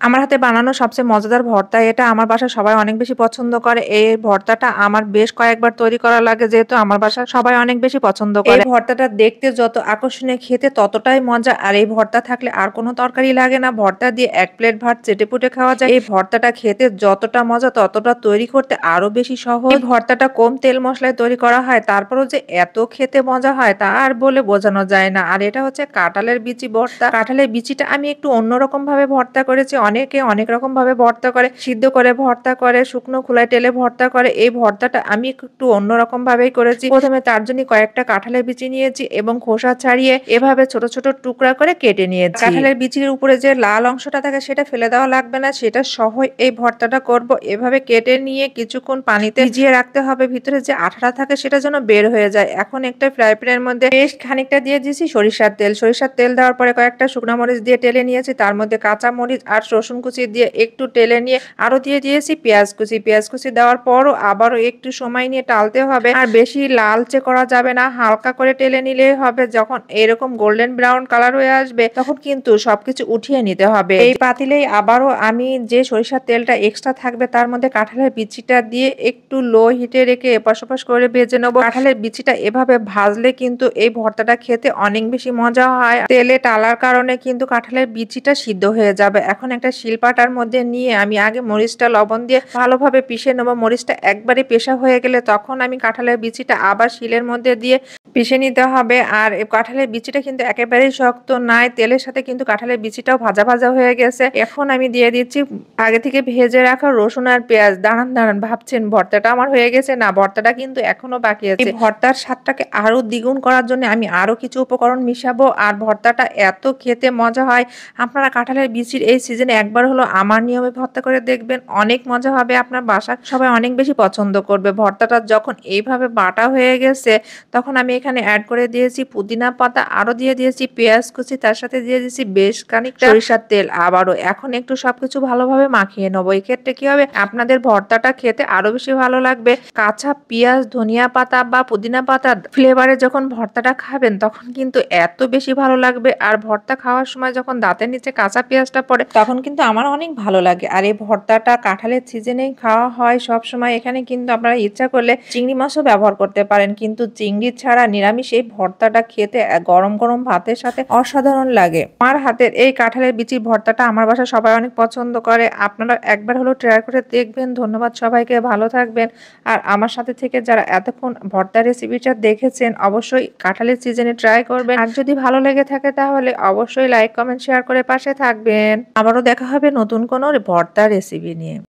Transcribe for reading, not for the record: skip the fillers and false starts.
আমার হাতে বানানো সবচেয়ে মজাদার ভর্তা এটা। আমার বাসায় সবাই অনেক বেশি পছন্দ করে। এই ভর্তাটা আমার বেশ কয়েকবার তৈরি করা লাগে যেহেতু আমার বাসায় সবাই অনেক বেশি পছন্দ করে। এই ভর্তাটা দেখতে যত আকর্ষণীয় খেতে ততটাই মজা। আর এই ভর্তা থাকলে আর কোনো তরকারি লাগে না। ভর্তা দিয়ে ১ প্লেট ভাত চেটেপুটে খাওয়া যায়। এই ভর্তাটা খেতে যতটা মজা ততটা তৈরি করতে আরো বেশি সহজ। এই ভর্তাটা কম তেল মসলায় তৈরি করা হয়। তারপরেও যে এত খেতে মজা হয় তা আর বলে বোঝানো যায় না। আর এটা হচ্ছে কাঁঠালের বিচি ভর্তা। কাঁঠালের বিচিটা আমি একটু অন্যরকম ভাবে ভর্তা করেছি। অনেকে অনেক রকম ভাবে ভর্তা করে, সিদ্ধ করে ভর্তা করে, শুকনো খোলায় তেলে ভর্তা করে। এই ভর্তাটা আমি একটু অন্যরকম ভাবেই করেছি। প্রথমে তার জন্য কয়েকটা কাঁঠালের বিচি নিয়েছি এবং খোসা ছাড়িয়ে এভাবে ছোট ছোট টুকরা করে কেটে নিয়েছি। কাঁঠালের বিচির উপরে যে লাল অংশটা থাকে সেটা ফেলে দেওয়া লাগবে না, সেটা সহ এই ভর্তাটা করব। এভাবে কেটে নিয়ে কিছুক্ষণ পানিতে ভিজিয়ে রাখতে হবে, ভিতরে যে আঠাটা থাকে সেটা যেন বের হয়ে যায়। এখন একটা ফ্রাই প্যানের মধ্যে বেশ খানিকটা দিয়ে দিয়েছি সরিষার তেল। সরিষার তেল দেওয়ার পরে কয়েকটা শুকনো মরিচ দিয়ে টেলে নিয়েছি, তার মধ্যে কাঁচা মরিচ আর রসুন কুচি দিয়ে একটু টেলে নিয়ে আরো দিয়ে দিয়েছি পেঁয়াজ কুচি। পেঁয়াজ কুচি দেওয়ার পরও আবারও একটু সময় নিয়ে টালতে হবে। আর বেশি লালচে করা যাবে না, হালকা করে টেলে নিলেই হবে। যখন এরকম গোল্ডেন ব্রাউন কালার হয়ে আসবে তখন কিন্তু সবকিছু উঠিয়ে নিতে হবে। এই পাতিলেই আবারও আমি যে সরিষার তেলটা এক্সট্রা থাকবে তার মধ্যে কাঁঠালের বিচিটা দিয়ে একটু লো হিটে রেখে এপাশ ওপাশ করে ভেজে নেবো। কাঁঠালের বিচিটা এভাবে ভাজলে কিন্তু এই ভর্তাটা খেতে অনেক বেশি মজা হয়। তেলে টালার কারণে কিন্তু কাঁঠালের বিচিটা সিদ্ধ হয়ে যাবে। এখন একটা শিলপাটার মধ্যে নিয়ে আমি আগে মরিচটা লবণ দিয়ে ভালোভাবে পিষে নেবো। মরিচটা একবারে পেশা হয়ে গেলে তখন আমি কাঁঠালের বিচিটা আবার শিলের মধ্যে দিয়ে পিষে নিতে হবে। আর কাঁঠালের বিচিটা কিন্তু একেবারেই শক্ত নাই, তেলের সাথে কিন্তু কাঁঠালের বিচিটাও ভাজা ভাজা হয়ে গেছে। এখন আমি দিয়ে দিচ্ছি আগে থেকে ভেজে রাখা রসুন আর পেঁয়াজ। দাঁড়ান দাঁড়ান, ভাবছেন ভর্তাটা আমার হয়ে গেছে? না, ভর্তাটা কিন্তু এখনো বাকি আছে। এই ভর্তার স্বাদটাকে আরো দ্বিগুণ করার জন্য আমি আরো কিছু উপকরণ মিশাবো। আর ভর্তাটা এত খেতে মজা হয়। আপনারা কাঁঠালের বিচির এই সিজনে একবার হলো আমার নিয়মে ভর্তা করে দেখবেন, অনেক মজা হবে। আপনার বাসার সবাই অনেক বেশি পছন্দ করবে। ভর্তাটা যখন এইভাবে বাটা হয়ে গেছে তখন আমি এখানে অ্যাড করে দিয়েছি পুদিনা পাতা, আরো দিয়ে দিয়েছি পেঁয়াজ কুচি, তার সাথে দিয়ে দিয়েছি বেশ খানিকটা সরিষার তেল। আবারও এখন একটু সবকিছু ভালোভাবে মাখিয়ে নেবো। এই ক্ষেত্রে কি হবে, আপনাদের ভর্তাটা খেতে আরো বেশি ভালো লাগবে। কাঁচা পেঁয়াজ, ধনিয়া পাতা বা পুদিনা পাতা ফ্লেভারে যখন ভর্তাটা খাবেন তখন কিন্তু এত বেশি ভালো লাগবে। আর ভর্তা খাওয়ার সময় যখন দাঁতের নিচে কাঁচা পেঁয়াজটা পড়ে তখন কিন্তু আমার অনেক ভালো লাগে। আর এই ভর্তাটা কাঁঠালের সিজনেই খাওয়া হয় সব সময়। এখানে কিন্তু আপনারা ইচ্ছা করলে চিংড়ি মাছও ব্যবহার করতে পারেন, কিন্তু চিংড়ি ছাড়া নিরামিষ এই ভর্তাটা খেতে গরম গরম ভাতের সাথে অসাধারণ লাগে। আমার হাতের এই কাঁঠালের বিচির ভর্তাটা আমার বাসায় সবাই অনেক পছন্দ করে। আপনারা একবার হলো ট্রাই করে দেখবেন। ধন্যবাদ সবাইকে, ভালো থাকবেন। আর আমার সাথে থেকে যারা এতক্ষণ ভর্তা রেসিপিটা দেখেছেন অবশ্যই কাঁঠালের সিজনে ট্রাই করবেন। আর যদি ভালো লেগে থাকে তাহলে অবশ্যই লাইক কমেন্ট শেয়ার করে পাশে থাকবেন। আবারও দেখা হবে নতুন কোনো ভর্তা রেসিপি নিয়ে।